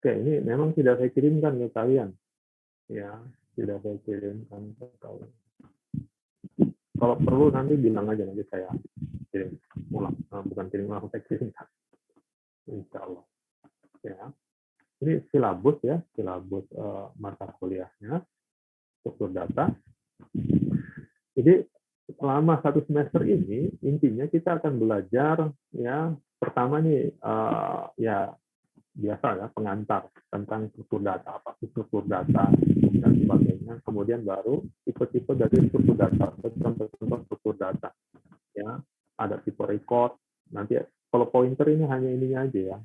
Oke, ini memang tidak saya kirimkan ke kalian. Ya, tidak saya kirimkan ke kalian. Kalau perlu nanti bilang aja, nanti saya kirim ulang. Bukan kirim ulang, saya kirimkan. Insya Allah. Ya. Ini silabus ya, silabus mata kuliahnya, struktur data. Jadi selama 1 semester ini intinya kita akan belajar ya pertama nih ya biasa ya pengantar tentang struktur data, apa sih struktur data dan sebagainya. Kemudian baru tipe-tipe dari struktur data, contoh-contoh struktur data. Ya, ada tipe record. Nanti kalau pointer ini hanya ininya aja ya,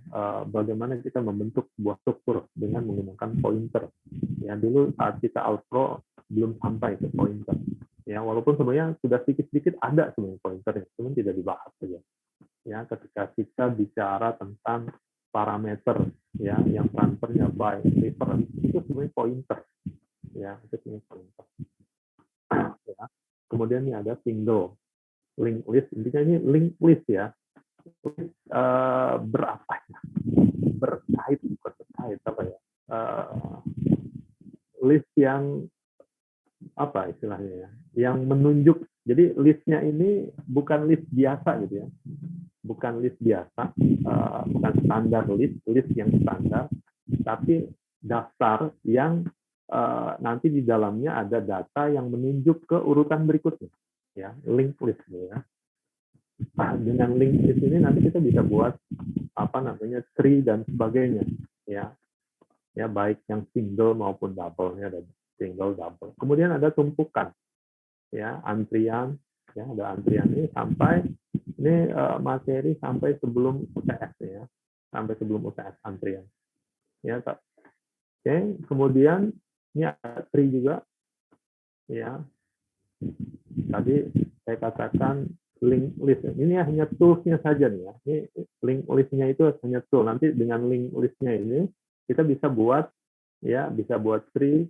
bagaimana kita membentuk sebuah struktur dengan menggunakan pointer. Ya, dulu saat kita outro belum sampai ke pointer. Ya, walaupun sebenarnya sudah sedikit-sedikit ada sebenarnya pointernya, cuma tidak dibahas saja. Ya, ketika kita bicara tentang parameter ya yang transfernya by reference itu sebenarnya pointer. Ya, itu sebenarnya pointer. Ya. Kemudian ini ada single linked list, intinya ini linked list ya. Berapa ya? Berkait, bukan berkait apa ya? List yang apa istilahnya ya? Yang menunjuk. Jadi listnya ini bukan list biasa gitu ya. Bukan list biasa, bukan standar list yang standar, tapi daftar yang nanti di dalamnya ada data yang menunjuk ke urutan berikutnya, ya linked list ya. Nah, dengan linked list ini nanti kita bisa buat apa namanya tree dan sebagainya, ya baik yang single maupun double, ya ada single double. Kemudian ada tumpukan, ya antrian, ya ada antrian ini sampai ini materi sampai sebelum UTS ya, sampai sebelum UTS antrian. Ya, oke. Kemudian ini ada tree juga, ya. Tadi saya katakan link list. Ini hanya tools-nya saja nih ya. Ini link list-nya itu hanya tool. Nanti dengan link list-nya ini kita bisa buat ya, bisa buat tree,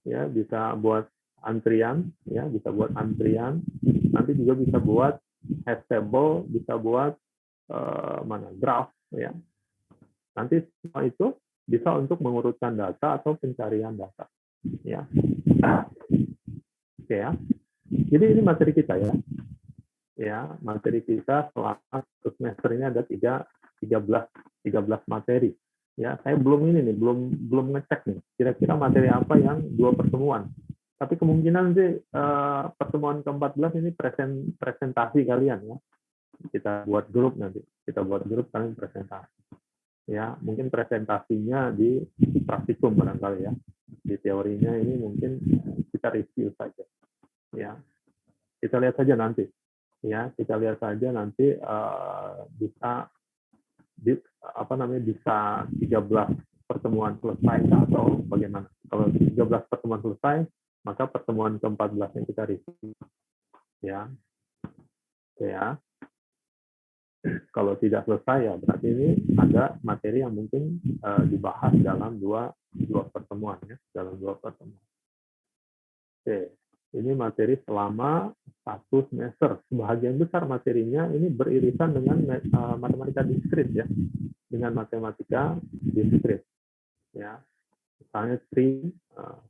ya, bisa buat antrian, ya, bisa buat antrian. Nanti juga bisa buat hash table, bisa buat mana graph ya. Nanti semua itu bisa untuk mengurutkan data atau pencarian data ya. Oke ya. Jadi ini materi kita ya. Ya, materi kita selama semester ini ada 13 materi. Ya, saya belum ini nih, belum ngecek nih. Kira-kira materi apa yang 2 pertemuan. Tapi kemungkinan nanti pertemuan ke-14 ini presentasi kalian ya. Kita buat grup nanti. Kita buat grup kalian presentasi. Ya, mungkin presentasinya di praktikum barangkali ya. Di teorinya ini mungkin kita review saja. Ya. Kita lihat saja nanti. Ya, kita lihat saja nanti bisa bisa 13 pertemuan selesai atau bagaimana. Kalau 13 pertemuan selesai, maka pertemuan ke-14-nya kita review. Ya. Ya. Kalau tidak selesai ya berarti ini ada materi yang mungkin dibahas dalam dua pertemuan ya, dalam 2 pertemuan. Oke, ini materi selama 1 semester. Sebagian besar materinya ini beririsan dengan matematika diskrit ya, dengan matematika diskrit ya. Misalnya tree,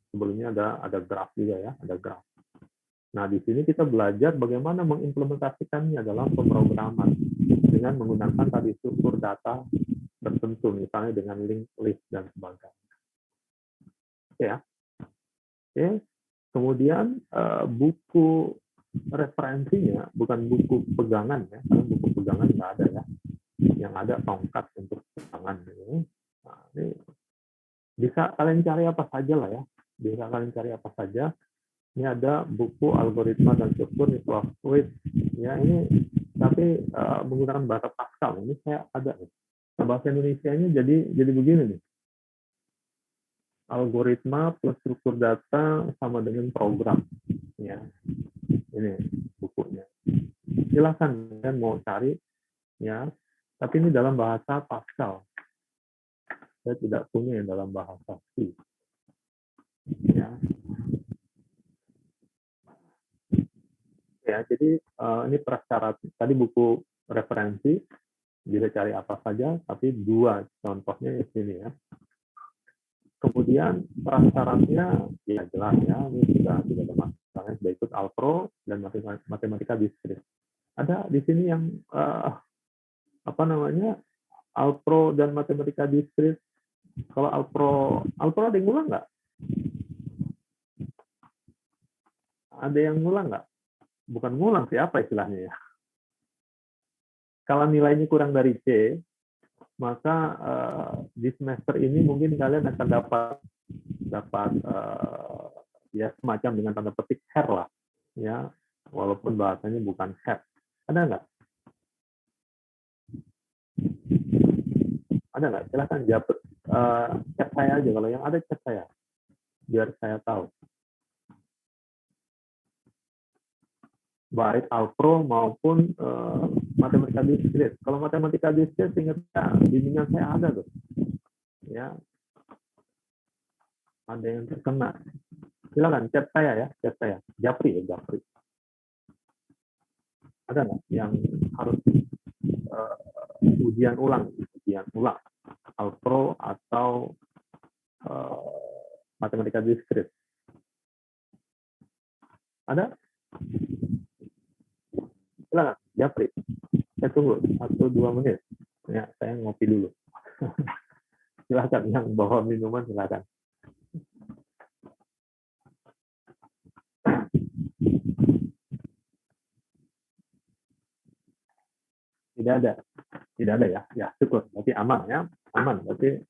sebelumnya ada graf juga ya, ada graf. Nah, di sini kita belajar bagaimana mengimplementasikannya dalam pemrograman dengan menggunakan tadi struktur data tertentu, misalnya dengan link list dan sebagainya. Oke ya. Oke. Kemudian buku referensinya bukan buku pegangan ya, karena buku pegangan nggak ada ya. Yang ada tongkat untuk pegangan ini. Nah, ini bisa kalian cari apa saja lah ya. Bisa kalian cari apa saja. Ini ada buku algoritma dan struktur di Fluid. Ya ini tapi menggunakan bahasa Pascal. Ini saya ada nih. Nah, bahasa Indonesianya jadi begini nih. Algoritma plus struktur data sama dengan program. Ya, ini bukunya. Silakan kalian mau cari ya. Tapi ini dalam bahasa Pascal. Saya tidak punya yang dalam bahasa C. Ya. Ya, jadi ini prasyarat. Tadi buku referensi bisa cari apa saja, tapi 2 contohnya di sini ya. Kemudian prasyaratnya ya jelas ya, ini sudah tidak ada masalah, sudah ikut Alpro dan matematika diskrit. Ada di sini yang apa namanya Alpro dan matematika diskrit. Kalau Alpro ada yang ngulang nggak? Ada yang ngulang nggak? Bukan ngulang sih, apa istilahnya ya? Kalau nilainya kurang dari C, maka di semester ini mungkin kalian akan dapat ya semacam dengan tanda petik hair lah, ya, walaupun bahasanya bukan hair. Ada nggak? Ada nggak? Silahkan jawab. Chat saya aja, kalau yang ada chat saya, biar saya tahu. Baik Alpro maupun matematika diskrit. Kalau matematika diskrit, ingat bimbingan saya ada tuh, ya, ada yang terkena. Silakan chat saya ya, chat saya. Japri ya, Japri. Ada nggak yang harus ujian ulang Alpro atau matematika diskrit? Ada? Silakan, Japri. Saya tunggu 1-2 menit. Ya, saya ngopi dulu. Silakan yang bawa minuman, silakan. Tidak ada ya. Ya, syukur. Berarti aman ya. Aman, berarti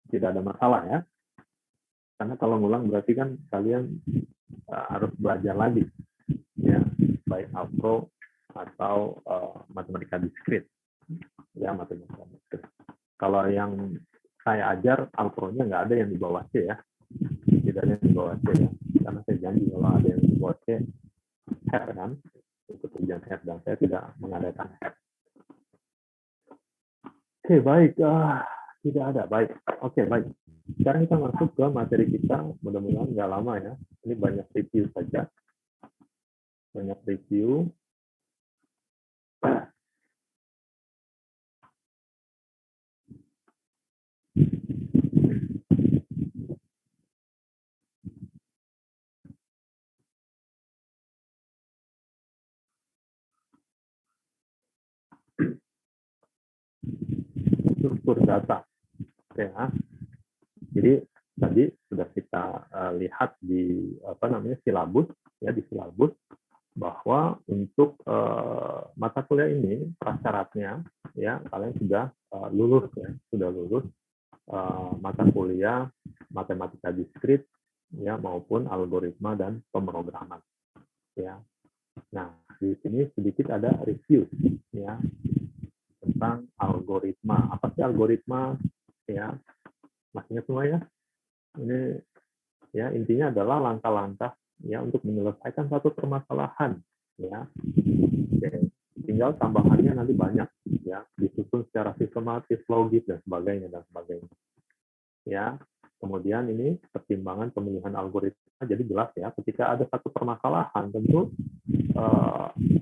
tidak ada masalah ya. Karena kalau ngulang berarti kan kalian harus belajar lagi, ya, baik Alpro atau matematika diskrit, ya, matematika diskrit. Kalau yang saya ajar Alpro-nya nggak ada yang di bawah C ya, tidak ada yang di bawah C ya, karena saya janji kalau ada yang di bawah C, hair kan, ikut ujian hair, dan saya tidak mengadakan hair. Oke, baik. Tidak ada, baik. Oke, baik. Sekarang kita masuk ke materi kita, mudah-mudahan nggak lama ya. Ini banyak review saja. Banyak review. Struktur data. Oke, ya. Jadi tadi sudah kita lihat di silabus ya, di silabus bahwa untuk mata kuliah ini prasyaratnya ya kalian sudah lulus ya, sudah lulus mata kuliah matematika diskrit ya maupun algoritma dan pemrograman ya. Nah, di sini sedikit ada review ya tentang algoritma. Apa sih algoritma ya? Maksudnya semua ya. Ini ya intinya adalah langkah-langkah ya untuk menyelesaikan satu permasalahan ya. Oke. Tinggal tambahannya nanti banyak ya, disusun secara sistematis, logis dan sebagainya. Ya. Kemudian ini pertimbangan pemilihan algoritma, jadi jelas ya ketika ada satu permasalahan tentu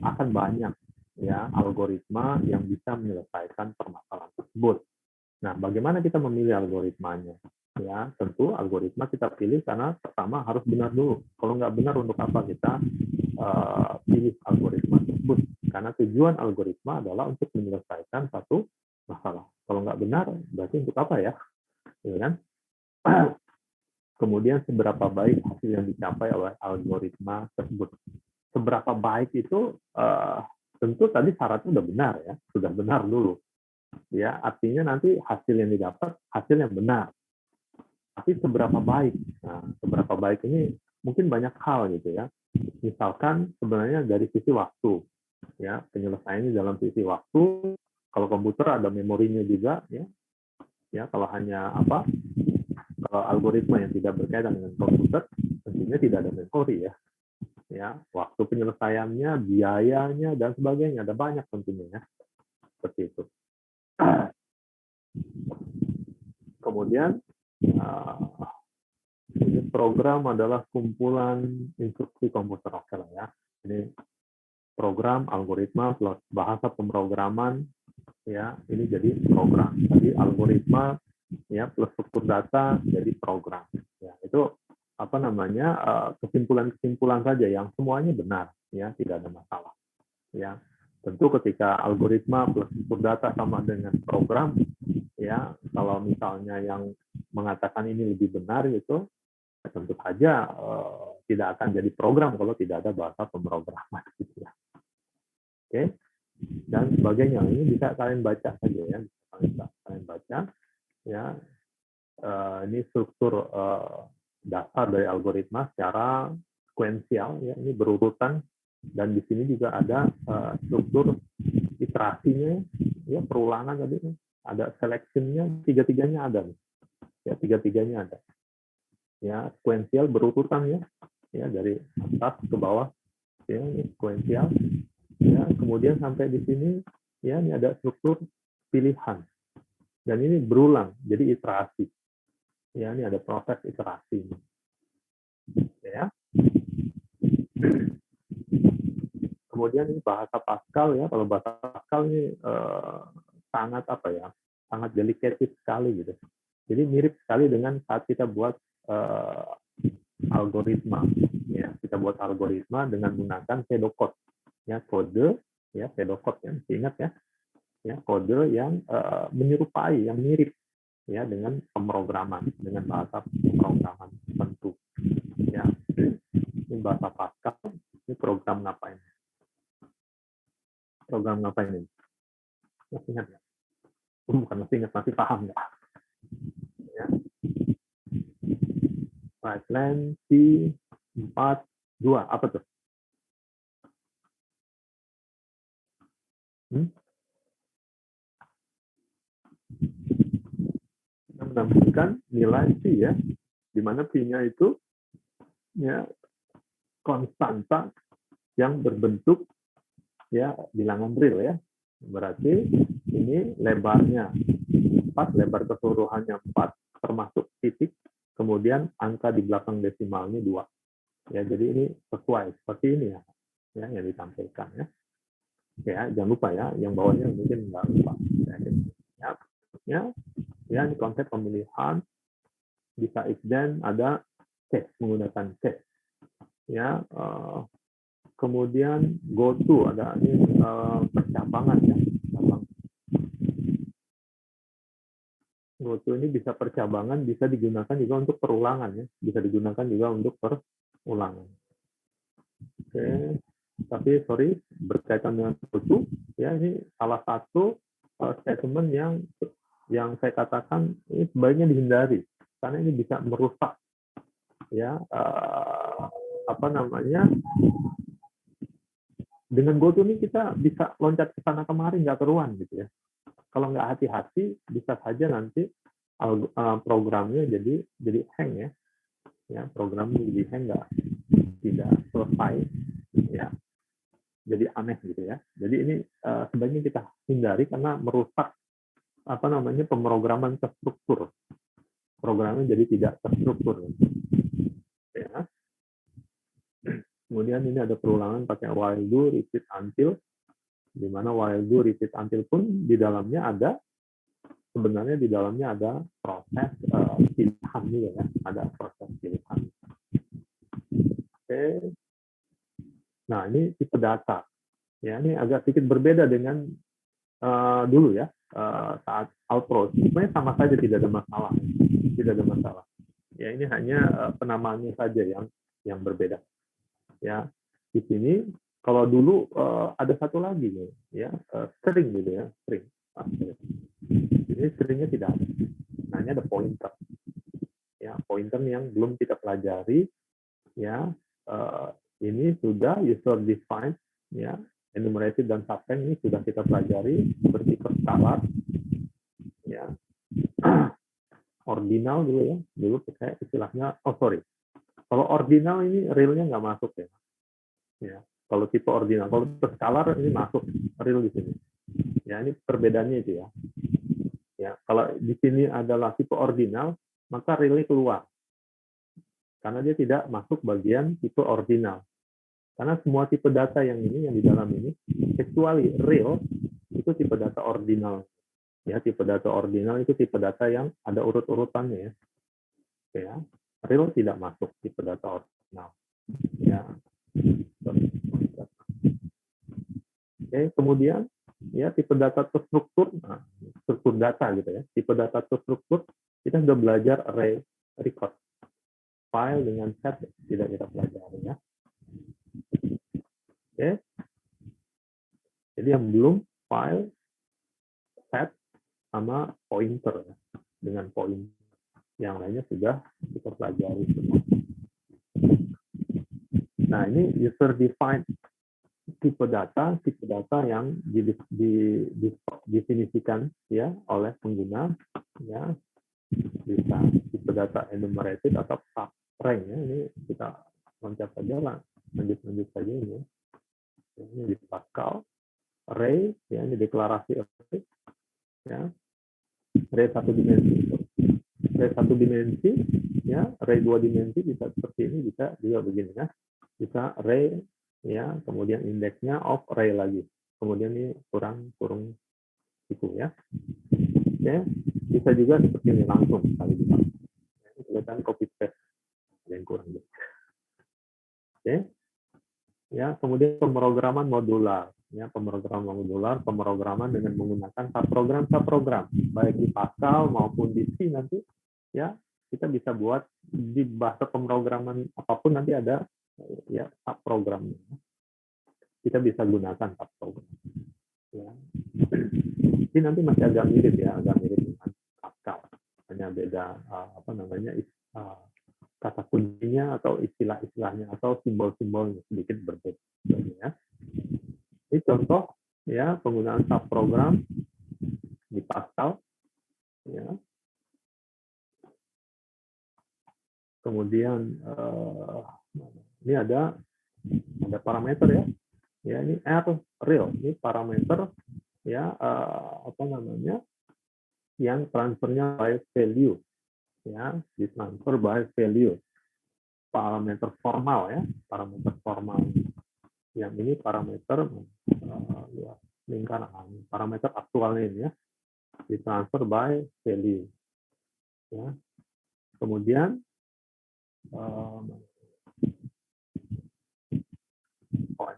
akan banyak ya algoritma yang bisa menyelesaikan permasalahan tersebut. Nah, bagaimana kita memilih algoritmanya? Ya, tentu algoritma kita pilih karena pertama harus benar dulu. Kalau nggak benar, untuk apa kita pilih algoritma tersebut? Karena tujuan algoritma adalah untuk menyelesaikan satu masalah. Kalau nggak benar, berarti untuk apa ya? Ya kan? Kemudian seberapa baik hasil yang dicapai oleh algoritma tersebut. Seberapa baik itu tentu tadi syaratnya sudah benar ya, sudah benar dulu. Ya, artinya nanti hasil yang didapat hasil yang benar. Tapi seberapa baik? Nah, seberapa baik ini mungkin banyak hal gitu ya. Misalkan sebenarnya dari sisi waktu, ya penyelesaiannya dalam sisi waktu. Kalau komputer ada memorinya juga, ya. Ya kalau hanya kalau algoritma yang tidak berkaitan dengan komputer, tentunya tidak ada memori ya. Ya, waktu penyelesaiannya, biayanya dan sebagainya ada banyak tentunya ya. Seperti itu. Kemudian program adalah kumpulan instruksi komputer, oke lah ya. Ini program, algoritma plus bahasa pemrograman ya. Ini jadi program. Jadi algoritma ya, plus struktur data jadi program. Ya, itu apa namanya, kesimpulan-kesimpulan saja yang semuanya benar, ya, tidak ada masalah. Ya, tentu ketika algoritma plus struktur data sama dengan program, ya, kalau misalnya yang mengatakan ini lebih benar gitu, tentu saja tidak akan jadi program kalau tidak ada bahasa pemrograman gitu ya. Oke, dan sebagainya. Ini bisa kalian baca saja ya, bisa kalian baca ya. Ini struktur dasar dari algoritma secara sekuensial ya, ini berurutan, dan di sini juga ada struktur iterasinya ya, perulangan tadi, ada selectionnya, tiga-tiganya ada ya, tiga-tiganya ada ya, sekuensial berurutan ya dari atas ke bawah ya, ini sekuensial ya, kemudian sampai di sini ya, ini ada struktur pilihan, dan ini berulang jadi iterasi ya, ini ada proses iterasi ya. Kemudian ini bahasa Pascal ya, kalau bahasa Pascal ini sangat apa ya, sangat delikatif sekali gitu. Jadi mirip sekali dengan saat kita buat algoritma ya, kita buat algoritma dengan menggunakan pseudocode ya, kode ya, pseudocode ya, ingat ya, kode yang menyerupai, yang mirip ya dengan pemrograman, dengan bahasa pemrograman tertentu ya. Ini bahasa Pascal, ini program ngapain? Program ngapain ini? Masih ingat ya? Bukan masih ingat, masih paham nggak? Ya. Pipeline P42 apa tuh? Kita menambahkan nilai P ya, di mana P-nya itu ya konstanta yang berbentuk ya bilangan real ya. Berarti ini lebarnya 4, lebar keseluruhannya 4 termasuk titik, kemudian angka di belakang desimalnya 2. Ya, jadi ini sesuai seperti ini ya, yang ditampilkan ya. Ya, jangan lupa ya, yang bawahnya mungkin nggak lupa. Ya, ini konsep pemilihan, bisa if then, ada case, menggunakan case. Ya, kemudian go to, ada ini percabangan ya, go to ini bisa percabangan, bisa digunakan juga untuk perulangan ya, bisa digunakan juga untuk perulangan. Oke, tapi sorry, berkaitan dengan go to ya, ini salah satu statement yang saya katakan ini sebaiknya dihindari karena ini bisa merusak ya, apa namanya, dengan GoTo ini kita bisa loncat ke sana kemari nggak keruan gitu ya. Kalau nggak hati-hati bisa saja nanti programnya jadi hang ya, programnya jadi hang, tidak selesai ya, jadi aneh gitu ya. Jadi ini sebaiknya kita hindari karena merusak apa namanya, pemrograman terstruktur. Programnya jadi tidak terstruktur ya. Kemudian ini ada perulangan pakai while do, repeat until, di mana while do, repeat until pun di dalamnya ada, sebenarnya di dalamnya ada proses pilihan juga ya, ada proses pilihan. Oke. Nah, ini tipe data. Ya, ini agak sedikit berbeda dengan dulu ya, saat outro. Sebenarnya sama saja, tidak ada masalah. Tidak ada masalah. Ya, ini hanya penamaannya saja yang berbeda. Ya, di sini kalau dulu ada satu lagi ya, string gitu ya, string. Ini stringnya tidak ada. Nah, ini ada pointer. Ya, pointer yang belum kita pelajari ya. Ini sudah user defined ya, enumerated dan substring ini sudah kita pelajari, bertipe scalar ya. Ordinal dulu ya, dulu pakai istilahnya, kalau ordinal ini realnya nggak masuk ya. Ya, kalau tipe ordinal, kalau tipe scalar ini masuk real di sini. Ya, ini perbedaannya itu ya. Ya, kalau di sini adalah tipe ordinal, maka realnya keluar. Karena dia tidak masuk bagian tipe ordinal. Karena semua tipe data yang di dalam ini, kecuali real, itu tipe data ordinal. Ya, tipe data ordinal itu tipe data yang ada urut-urutannya ya. Ya, real tidak masuk tipe data ordinal. Ya. Oke, kemudian ya tipe data terstruktur, nah, struktur data gitu ya. Tipe data terstruktur kita sudah belajar array record, file dengan set tidak kita pelajari ya. Oke. Jadi yang belum file, set, sama pointer ya. Dengan pointer. Yang lainnya sudah kita pelajari semua. Nah, ini user defined tipe data yang didefinisikan ya oleh pengguna ya, bisa tipe data enumerated atau rank ya. Ini kita loncat saja lah, lanjut saja ini. Ini di Pascal array ya, ini deklarasi array ya, array satu dimensi ya, array dua dimensi bisa seperti ini, bisa juga begini ya, bisa array ya, kemudian indeksnya of array lagi, kemudian ini kurung itu ya. Oke, bisa juga seperti ini langsung kali kita kelihatan copy paste yang kurang. Oke ya, kemudian pemrograman modular ya, pemrograman dengan menggunakan subprogram baik di Pascal maupun di C nanti ya, kita bisa buat di bahasa pemrograman apapun nanti ada ya subprogram, kita bisa gunakan subprogram ya. Ini nanti masih agak mirip dengan Pascal, hanya beda kata kuncinya atau istilah-istilahnya atau simbol-simbolnya sedikit berbeda ya. Ini contoh ya penggunaan subprogram di Pascal ya. Kemudian ini ada parameter ya. Ya, ini real, ini parameter ya yang transfernya by value ya, ditransfer by value, parameter formal ya, parameter formal. Yang ini parameter lingkaran, parameter aktualnya ini ya, ditransfer by value ya. Kemudian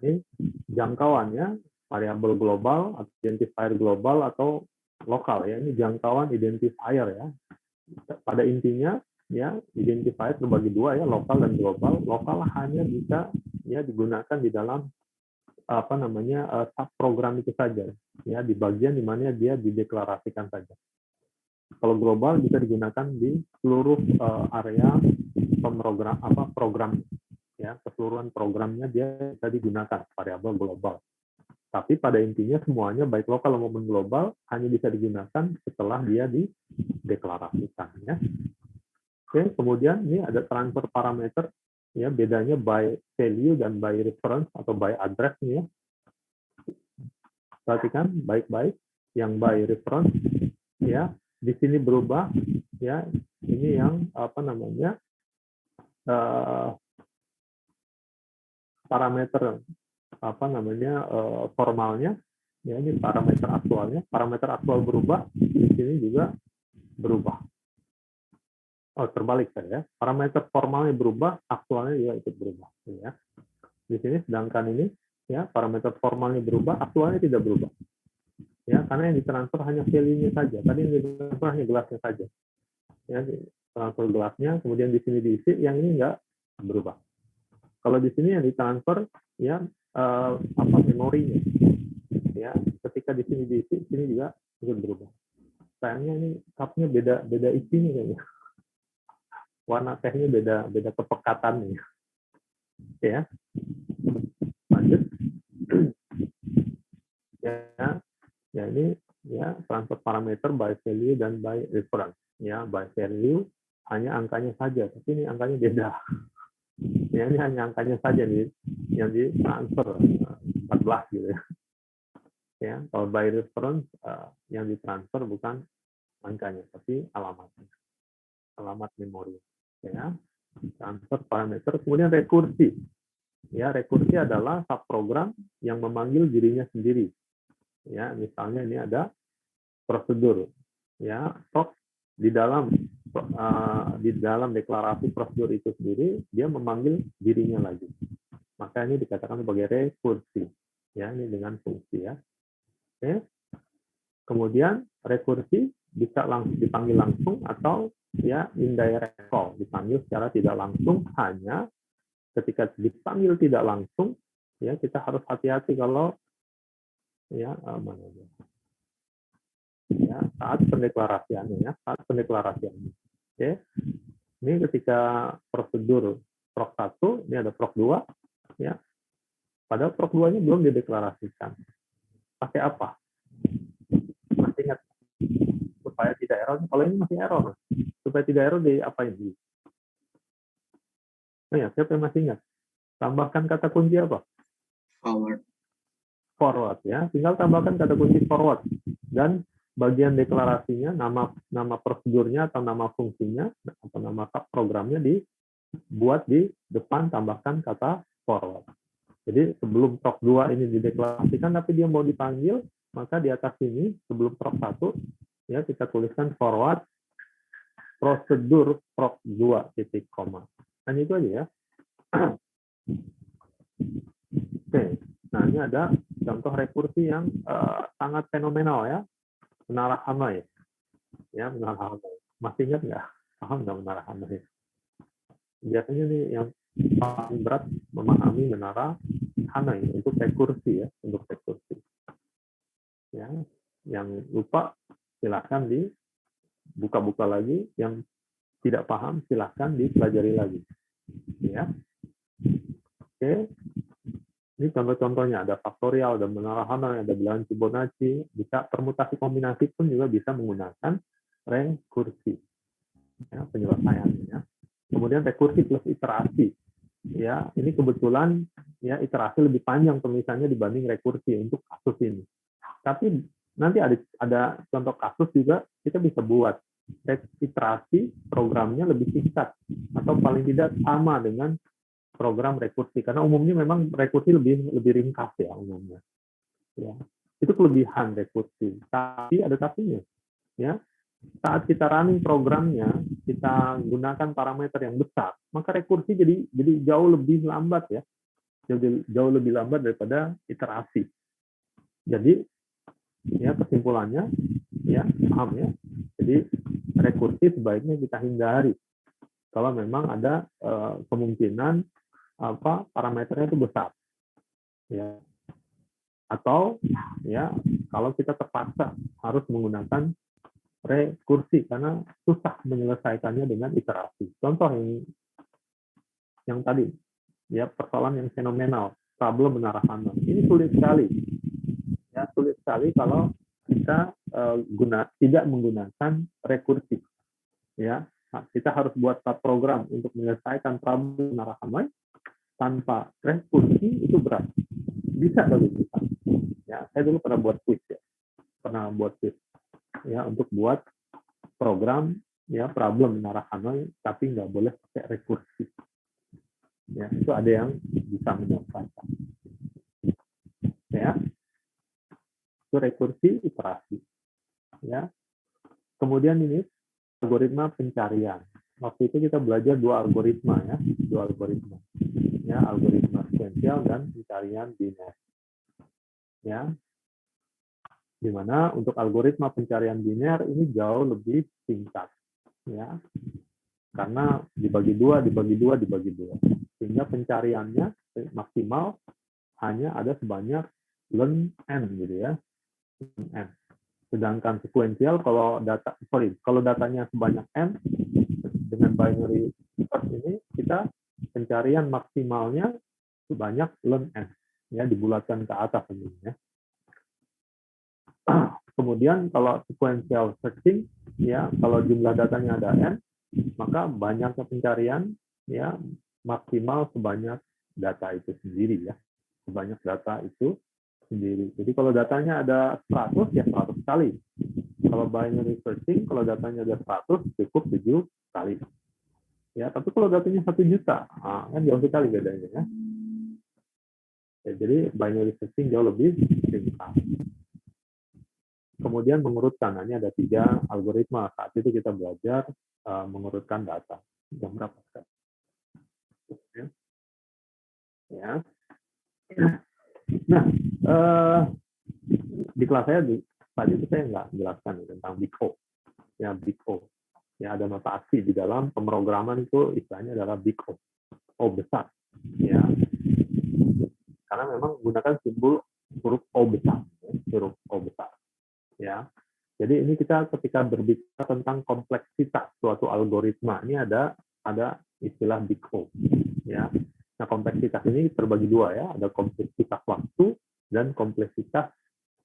ini jangkauannya, variabel global, identifier global atau lokal ya. Ini jangkauan identifier ya. Pada intinya ya, identifier terbagi dua ya, lokal dan global. Lokal hanya bisa ya digunakan di dalam subprogram itu saja ya, di bagian di mana dia dideklarasikan saja. Kalau global bisa digunakan di seluruh area program ya, keseluruhan programnya dia bisa digunakan variabel global. Tapi pada intinya semuanya baik lokal maupun global hanya bisa digunakan setelah dia dideklarasikan ya. Oke, kemudian ini ada transfer parameter ya, bedanya by value dan by reference atau by address nih ya. Perhatikan baik-baik, yang by reference ya, di sini berubah ya, ini yang parameter formalnya ya, ini parameter aktualnya, parameter aktual berubah, di sini juga berubah. Oh, terbalik saya ya. Parameter formalnya berubah, aktualnya juga ikut berubah ya. Di sini sedangkan ini ya, parameter formalnya berubah, aktualnya tidak berubah. Ya, karena yang ditransfer hanya value-nya saja. Tadi yang ditransfer hanya gelasnya saja. Ya, transfer gelasnya, kemudian di sini diisi, yang ini enggak berubah. Kalau di sini yang ditransfer ya memorinya. Ya, ketika di sini diisi, sini juga ikut berubah. Sayangnya ini cupnya beda isinya kayaknya. Warna tehnya beda kepekatannya. Ya. Lanjut. Ya ini ya transfer parameter by value dan by reference. Ya, by value hanya angkanya saja, tapi ini angkanya beda. Ya, ini hanya angkanya saja nih yang ditransfer 14 gitu ya. Ya, kalau by reference yang ditransfer bukan angkanya, tapi alamatnya, alamat memori. Ya, transfer parameter, kemudian rekursi. Ya, rekursi adalah subprogram yang memanggil dirinya sendiri. Ya, misalnya ini ada prosedur, ya. Toh di dalam deklarasi prosedur itu sendiri dia memanggil dirinya lagi. Maka ini dikatakan sebagai rekursi, ya, ini dengan fungsi, ya. Oke. Kemudian rekursi bisa dipanggil langsung atau ya indirect call, dipanggil secara tidak langsung. Hanya ketika dipanggil tidak langsung, ya kita harus hati-hati kalau ya saat pendeklarasiannya, Oke. Ini ketika prosedur prok 1, ini ada prok 2, ya. Padahal prok 2-nya belum dideklarasikan. Pakai apa? Masih ingat? Supaya tidak error. Kalau ini masih error. Supaya tidak error, diapain? Oh ya, siapa yang masih ingat? Tambahkan kata kunci apa? Forward, ya. Tinggal tambahkan kata kunci forward. Dan bagian deklarasinya, nama prosedurnya atau nama fungsinya atau nama programnya dibuat di depan, tambahkan kata forward. Jadi sebelum prok 2 ini dideklarasikan tapi dia mau dipanggil, maka di atas ini sebelum prok 1 ya kita tuliskan forward prosedur prok 2 titik koma. Hanya itu aja, ya. Oke. Nah, ini ada contoh rekursi yang sangat fenomenal, ya. Menara Hanoi. Ya, menara Hanoi. Masih ingat nggak? Paham nggak menara Hanoi? Biasanya nih yang paling berat memahami menara Hanoi untuk rekursi, ya, untuk rekursi. Ya, yang lupa silahkan dibuka-buka lagi, yang tidak paham silahkan dipelajari lagi. Ya. Oke. Ini contoh-contohnya, ada faktorial, ada menara Hanoi, ada bilangan Fibonacci, bisa permutasi kombinasi pun juga bisa menggunakan rekursi, ya, penyelesaiannya. Kemudian rekursi plus iterasi, ya, ini kebetulan ya iterasi lebih panjang tulisannya dibanding rekursi untuk kasus ini. Tapi nanti ada contoh kasus juga kita bisa buat iterasi programnya lebih singkat atau paling tidak sama dengan program rekursi, karena umumnya memang rekursi lebih ringkas, ya, umumnya. Ya. Itu kelebihan rekursi. Tapi ada tapinya, ya. Saat kita running programnya, kita gunakan parameter yang besar, maka rekursi jadi jauh lebih lambat, ya. Jauh lebih lambat daripada iterasi. Jadi ya kesimpulannya, ya, paham, ya. Jadi rekursi sebaiknya kita hindari kalau memang ada kemungkinan parameternya itu besar, ya, atau ya kalau kita terpaksa harus menggunakan rekursi karena susah menyelesaikannya dengan iterasi. Contoh yang tadi, ya, persoalan yang fenomenal, problem menara Hanoi, ini sulit sekali, ya, sulit sekali kalau kita tidak menggunakan rekursi, ya. Nah, kita harus buat program untuk menyelesaikan problem menara Hanoi tanpa rekursi, itu berat. Bisa tapi bisa. Ya, saya dulu pernah buat quiz, ya. Ya, untuk buat program, ya, problem menara Hanoi tapi nggak boleh pakai rekursi. Ya, itu ada yang bisa menyelesaikan. Ya. Itu rekursi iterasi. Ya. Kemudian ini algoritma pencarian. Waktu itu kita belajar dua algoritma, ya, ya, algoritma sekuensial dan pencarian biner, ya, di mana untuk algoritma pencarian biner ini jauh lebih singkat, ya, karena dibagi dua, sehingga pencariannya maksimal hanya ada sebanyak ln n, gitu, ya, n. Sedangkan sekuensial kalau datanya sebanyak n dengan binary search ini kita pencarian maksimalnya sebanyak ln n, ya, dibulatkan ke atas ini, ya. Kemudian kalau sequential searching, ya, kalau jumlah datanya ada n, maka banyaknya pencarian, ya, maksimal sebanyak data itu sendiri, ya, sebanyak data itu sendiri. Jadi kalau datanya ada 100, ya 100 kali. Kalau binary searching, kalau datanya ada 100, cukup 7 kali. Ya, tapi kalau datanya 1 juta, kan jauh sekali bedanya, ya. Ya, jadi binary searching jauh lebih singkat. kemudian mengurutkan. Nah, ini ada 3 algoritma. Saat itu kita belajar mengurutkan data. Jam berapa sekarang? Ya. Nah, di kelas saya tadi itu saya nggak jelaskan tentang Big O. Ya, Big O. Ya, ada notasi di dalam pemrograman itu istilahnya adalah Big O. O besar. Ya. Karena memang gunakan simbol huruf O besar. Huruf O besar. Ya. Jadi ini kita ketika berbicara tentang kompleksitas suatu algoritma, ini ada istilah Big O. Ya. Nah, kompleksitas ini terbagi 2 ya, ada kompleksitas waktu dan kompleksitas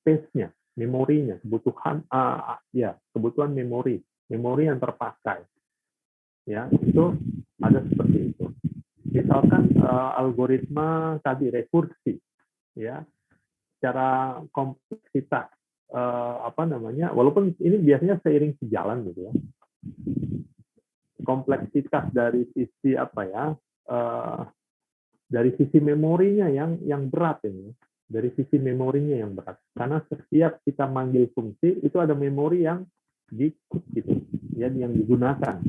space-nya, memorinya, kebutuhan memori yang terpakai. Ya, itu ada seperti itu. Misalkan algoritma tadi rekursi, ya, secara kompleksitas walaupun ini biasanya seiring sejalan gitu ya. Kompleksitas dari sisi dari sisi memorinya yang berat ini. Dari sisi memorinya yang berat. Karena setiap kita manggil fungsi itu ada memori yang gitu, ya, yang digunakan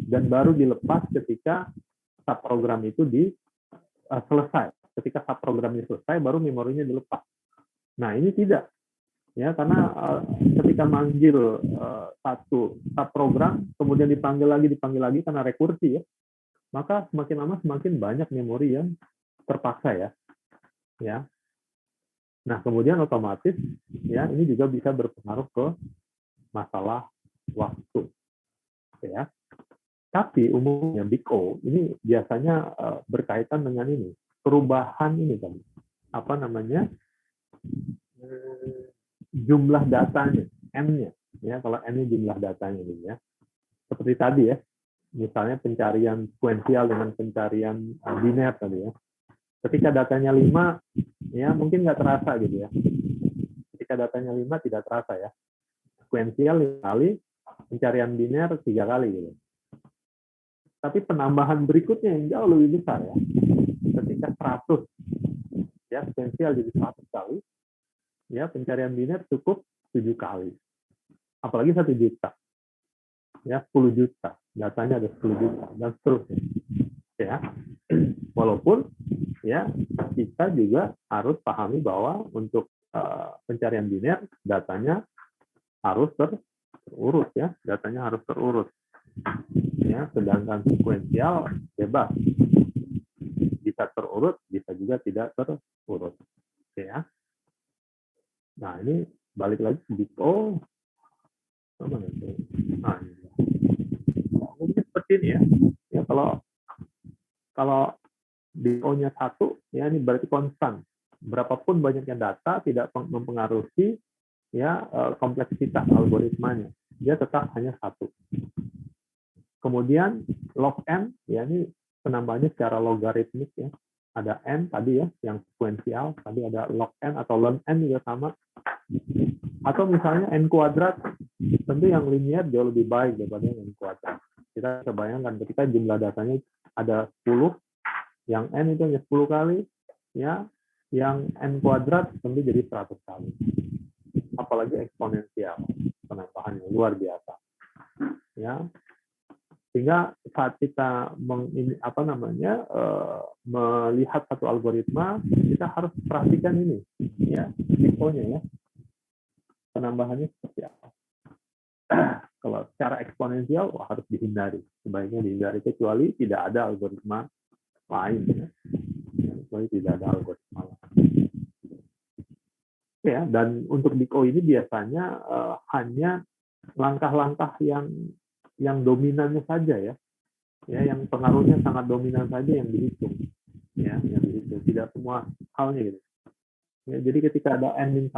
dan baru dilepas ketika subprogram itu selesai. Ketika subprogramnya selesai baru memorinya dilepas. Nah, ini tidak. Ya, karena ketika manggil satu subprogram kemudian dipanggil lagi karena rekursi ya, maka semakin lama semakin banyak memori yang terpaksa ya. Ya. Nah, kemudian otomatis ya ini juga bisa berpengaruh ke masalah waktu. Ya. Tapi umumnya Big O ini biasanya berkaitan dengan ini, perubahan ini kan. Jumlah datanya, N-nya. Ya, kalau N-nya jumlah datanya ini ya. Seperti tadi ya. Misalnya pencarian sekuensial dengan pencarian biner tadi ya. Ketika datanya 5, ya mungkin nggak terasa gitu ya. Ketika datanya 5 tidak terasa ya. Sekuensial 5 kali, pencarian biner 3 kali gitu. Tapi penambahan berikutnya yang jauh lebih besar ya. Ketika 100, ya sekuensial jadi 100 kali, ya pencarian biner cukup 7 kali. Apalagi 1 juta. Ya, 10 juta. Datanya ada 10 juta dan seterusnya. Ya. Walaupun ya kita juga harus pahami bahwa untuk pencarian biner datanya harus terurut ya, datanya harus terurut. Ya, sedangkan sekuensial bebas. Bisa terurut, bisa juga tidak terurut. Ya. Nah, ini balik lagi ke Big O. Nah, mungkin seperti ini ya. Ya, kalau Big O-nya 1, ya ini berarti konstan. Berapapun banyaknya data tidak mempengaruhi ya kompleksitas algoritmanya. Dia tetap hanya 1. Kemudian log n, ya ini penambahannya secara logaritmik ya. Ada n tadi ya, yang sekuensial. Tadi ada log n atau ln n juga sama. Atau misalnya n kuadrat, tentu yang linear jauh lebih baik daripada yang n kuadrat. Kita bisa bayangkan ketika jumlah datanya ada 10, yang n itu hanya 10 kali, ya, yang n kuadrat tentu jadi 100 kali. Apalagi eksponensial, penambahannya luar biasa. Ya, sehingga saat kita melihat satu algoritma, kita harus perhatikan ini, ya, tiponya ya, penambahannya seperti apa. Kalau secara eksponensial, harus dihindari, sebaiknya dihindari kecuali tidak ada algoritma lain, ya. Kecuali tidak ada algoritma lain. Ya, dan untuk Big O ini biasanya hanya langkah-langkah yang dominannya saja ya, yang pengaruhnya sangat dominan saja yang dihitung, ya, yang dihitung, tidak semua halnya gitu. Ya, jadi ketika ada n-1,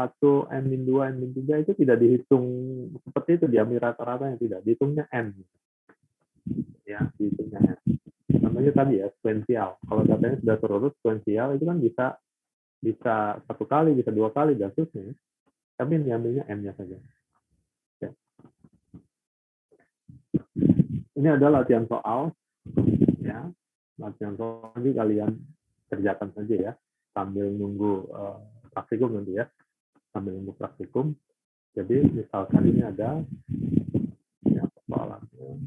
n-2, n-3 itu tidak dihitung seperti itu, diambil rata-rata yang tidak, dihitungnya n, ya, dihitungnya n. Namanya tadi ya sekuensial. Kalau datanya sudah terurut sekuensial itu kan bisa 1 kali, bisa 2 kali dan seterusnya. Tapi yang diambilnya n-nya saja. Ya. Ini adalah latihan soal, ya, latihan soal ini kalian kerjakan saja ya, sambil nunggu praktikum nanti ya, sambil nunggu praktikum. Jadi misalkan ini ada ya, persoalannya.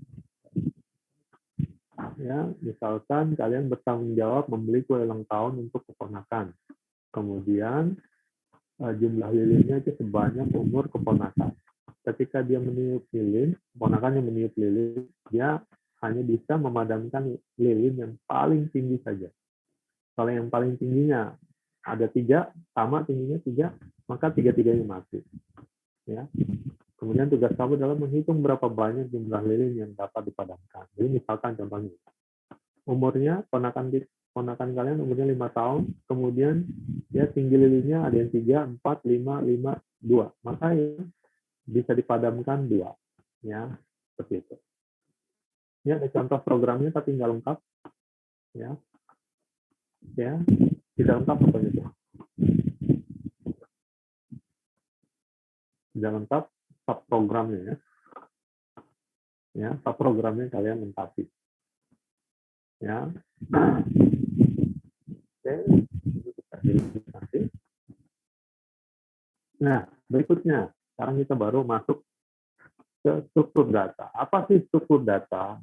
Ya, misalkan kalian bertanggung jawab membeli kue ulang tahun untuk keponakan. Kemudian jumlah lilinnya itu sebanyak umur keponakan. Ketika dia meniup lilin, keponakannya meniup lilin, dia hanya bisa memadamkan lilin yang paling tinggi saja. Kalau yang paling tingginya ada 3, sama tingginya 3, maka 3-tiganya mati. Ya. Kemudian tugas kamu adalah menghitung berapa banyak jumlah lilin yang dapat dipadamkan. Jadi misalkan contohnya, umurnya ponakan kalian umurnya 5 tahun, kemudian ya tinggi lilinnya ada yang 3, 4, 5, 5, 2. Maka ya, bisa dipadamkan 2. Ya, seperti itu. Ya, ada contoh programnya tapi nggak lengkap. Ya, ya, tidak lengkap pokoknya itu. Tidak lengkap subprogramnya ya. Ya, subprogramnya kalian lengkapi. Ya. Oke, nah, berikutnya, sekarang kita baru masuk ke struktur data. Apa sih struktur data?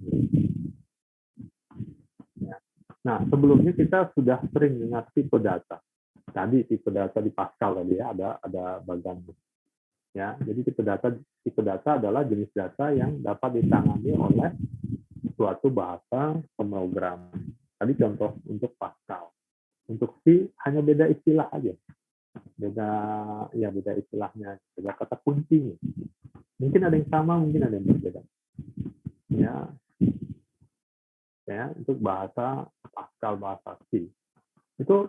Ya. Nah, sebelumnya kita sudah sering dengar tipe data. Tadi tipe data di Pascal tadi ya, ada bagian. Ya, jadi tipe data adalah jenis data yang dapat ditangani oleh suatu bahasa pemrograman. Tadi contoh untuk Pascal. Untuk C hanya beda istilah aja. Beda istilahnya, beda kata kuncinya. Mungkin ada yang sama, mungkin ada yang berbeda. Ya, untuk bahasa Pascal, bahasa C. Itu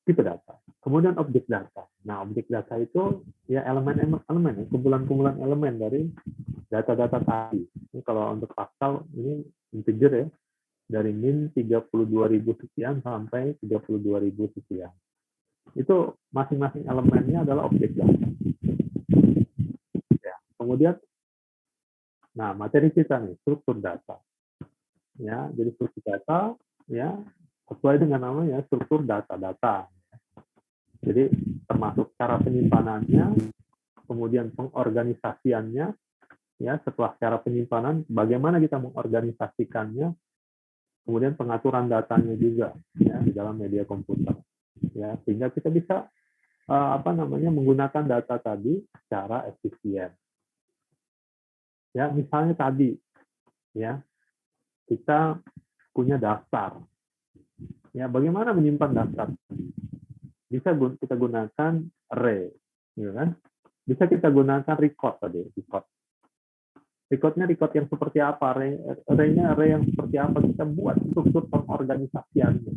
tipe data. Kemudian objek data. Nah, objek data itu ya elemen-elemen, kumpulan-kumpulan elemen dari data-data tadi. Ini kalau untuk Pascal ini integer ya, dari min 32.000 sekian sampai 32.000 sekian. Itu masing-masing elemennya adalah objek data. Ya, kemudian, nah materi kita nih struktur data. Ya, jadi struktur data ya sesuai dengan namanya struktur data-data. Jadi termasuk cara penyimpanannya, kemudian pengorganisasiannya, ya setelah cara penyimpanan, bagaimana kita mengorganisasikannya, kemudian pengaturan datanya juga ya di dalam media komputer, ya sehingga kita bisa menggunakan data tadi secara efisien. Ya misalnya tadi, ya kita punya daftar, ya bagaimana menyimpan daftar? Bisa kita gunakan array, gitu kan? Bisa kita gunakan record tadi, record. Recordnya record yang seperti apa? Array-nya array yang seperti apa? Kita buat struktur pengorganisasiannya.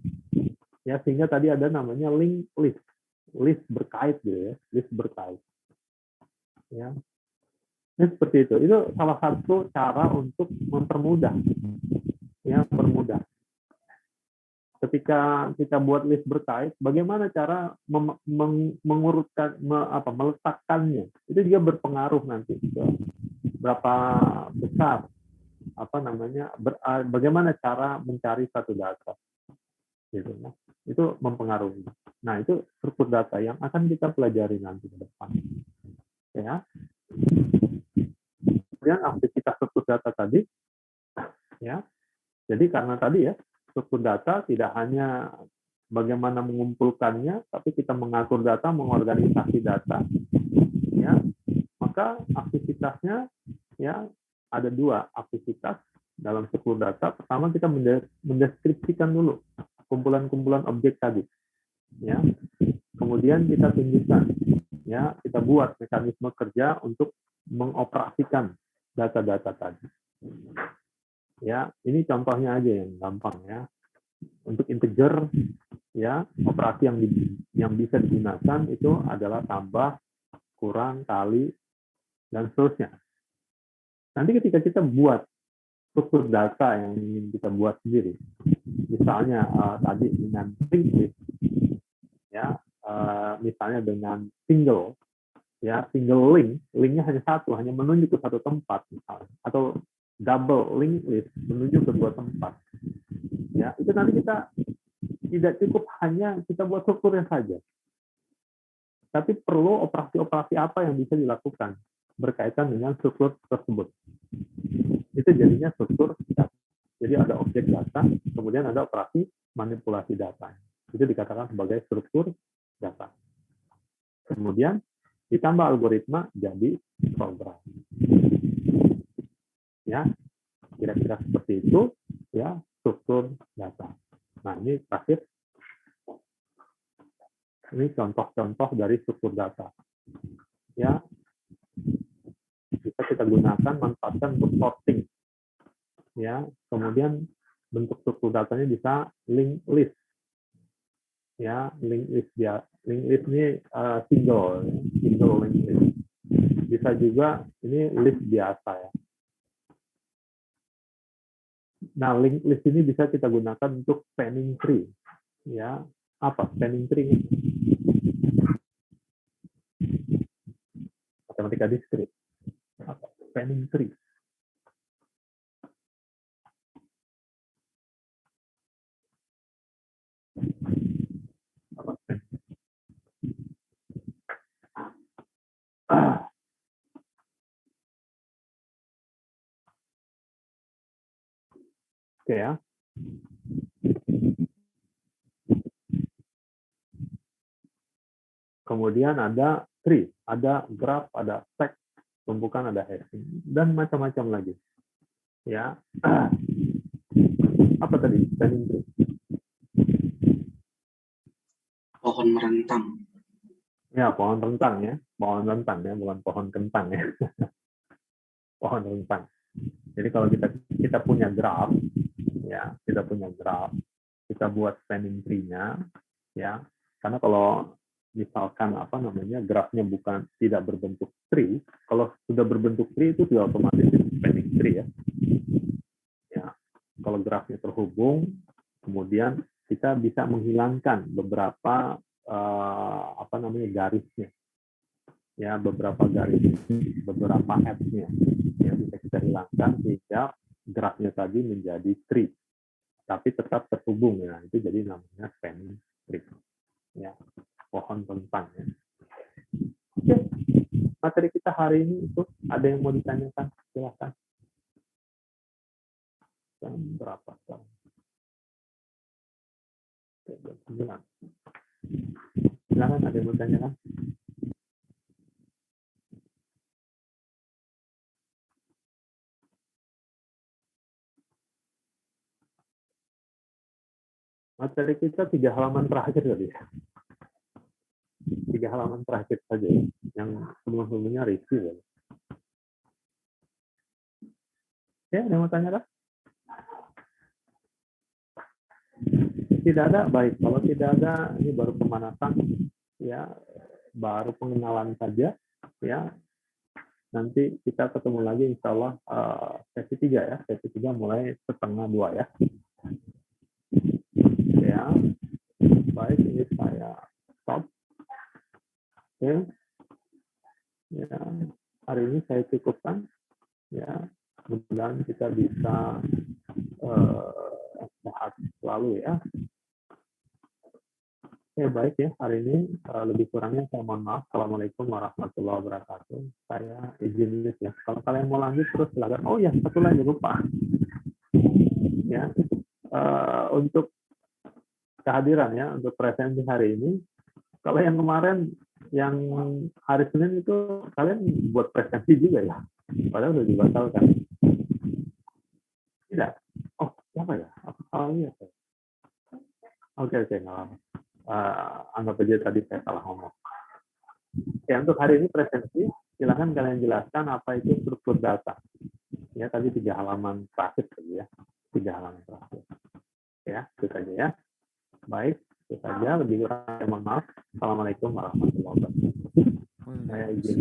Ya, sehingga tadi ada namanya link list berkait gitu ya, list berkait. Ya. Ini seperti itu. Itu salah satu cara untuk mempermudah. Ya, permudah. Ketika kita buat list berkait, bagaimana cara mengurutkan, meletakkannya? Itu juga berpengaruh nanti ke berapa besar, bagaimana cara mencari satu data, gitu. Itu mempengaruhi. Nah, itu struktur data yang akan kita pelajari nanti ke depan. Ya. Kemudian aktivitas struktur data tadi, ya. Jadi karena tadi ya, struktur data tidak hanya bagaimana mengumpulkannya, tapi kita mengatur data, mengorganisasi data, ya. Maka aktivitasnya, ya, ada 2 aktivitas dalam struktur data. Pertama, kita mendeskripsikan dulu kumpulan-kumpulan objek tadi, ya. Kemudian kita tunjukkan, ya, kita buat mekanisme kerja untuk mengoperasikan data-data tadi. Ya, ini contohnya aja yang gampang ya. Untuk integer, ya, operasi yang bisa digunakan itu adalah tambah, kurang, kali, dan seterusnya. Nanti ketika kita buat struktur data yang ingin kita buat sendiri, misalnya tadi dengan linked list, ya, misalnya dengan single linknya hanya satu, hanya menunjuk ke satu tempat misalnya, atau double linked list menunjuk ke 2 tempat. Ya, itu nanti kita tidak cukup hanya kita buat strukturnya saja. tapi perlu operasi-operasi apa yang bisa dilakukan berkaitan dengan struktur tersebut. Itu jadinya struktur data. Jadi ada objek data, kemudian ada operasi manipulasi data. Itu dikatakan sebagai struktur data. Kemudian ditambah algoritma jadi program. Ya, kira-kira seperti itu ya struktur data. Nah, ini terakhir. Ini contoh-contoh dari struktur data. Ya, bisa kita gunakan, manfaatkan untuk sorting. Ya, kemudian bentuk struktur datanya bisa linked list. Ya, linked list dia. Linked list ini single linked list. Bisa juga ini list biasa ya. Nah, linked list ini bisa kita gunakan untuk spanning tree. Ya, apa spanning tree? Matematika diskrit. Apa spanning tree? Apa spanning? Oke ya. Kemudian ada tree, ada graph, ada stack, tumpukan, ada hashing, dan macam-macam lagi. Ya, apa tadi? Spanning tree. Pohon merentang. Ya, pohon rentang ya, pohon rentang ya, bukan pohon kentang ya. Pohon rentang. Jadi kalau kita punya graph, ya, kita punya graph, kita buat spanning tree-nya, ya, karena kalau misalkan apa namanya grafnya bukan tidak berbentuk tree, kalau sudah berbentuk tree itu sudah otomatis spanning tree ya. Ya, kalau grafnya terhubung, kemudian kita bisa menghilangkan beberapa apa namanya garisnya, ya beberapa garis, beberapa edge-nya, ya bisa kita hilangkan sehingga grafnya tadi menjadi tree, tapi tetap terhubung ya, itu jadi namanya spanning tree, ya pohon rentang ya. Oke, materi kita hari ini itu ada yang mau ditanyakan, silakan. Jam berapa sekarang? Jam 9. Silakan, ada yang mau ditanyakan? Materi kita 3 halaman terakhir tadi. 3 halaman terakhir saja, yang sebelum-sebelumnya review. Ya, ada yang mau tanyakan? Tidak ada, baik. Kalau tidak ada, ini baru pemanasan, ya, baru pengenalan saja, ya. Nanti kita ketemu lagi, insya Allah sesi 3 ya, sesi 3 mulai 1:30 ya. Ya, baik, ini saya stop. Oke, ya, hari ini saya cukupkan, ya. Mudah-mudahan kita bisa sehat selalu ya. Oke, baik ya, hari ini lebih kurangnya saya mohon maaf. Assalamualaikum warahmatullahi wabarakatuh. Saya izin ya. Kalau kalian mau lanjut terus silakan. Oh ya, satu lagi lupa. Ya, untuk kehadiran ya, untuk presensi hari ini. Kalau yang kemarin, yang hari Senin itu kalian buat presensi juga ya? Padahal sudah dibatalkan. Tidak. Oh, siapa ya? Apa salahnya? Oke, nggak apa-apa. Anggap aja tadi saya salah ngomong. Ya, untuk hari ini presensi, silakan kalian jelaskan apa itu struktur data. Ya, tadi 3 halaman terakhir tadi ya. 3 halaman terakhir. Ya, itu saja ya. Baik, itu saja. Lebih kurang mohon maaf. Assalamualaikum warahmatullahi wabarakatuh. Saya izin.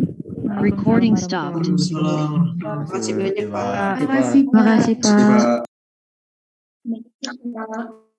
Recording stopped. Terima kasih banyak Pak. Terima kasih Pak. Terima kasih Pak.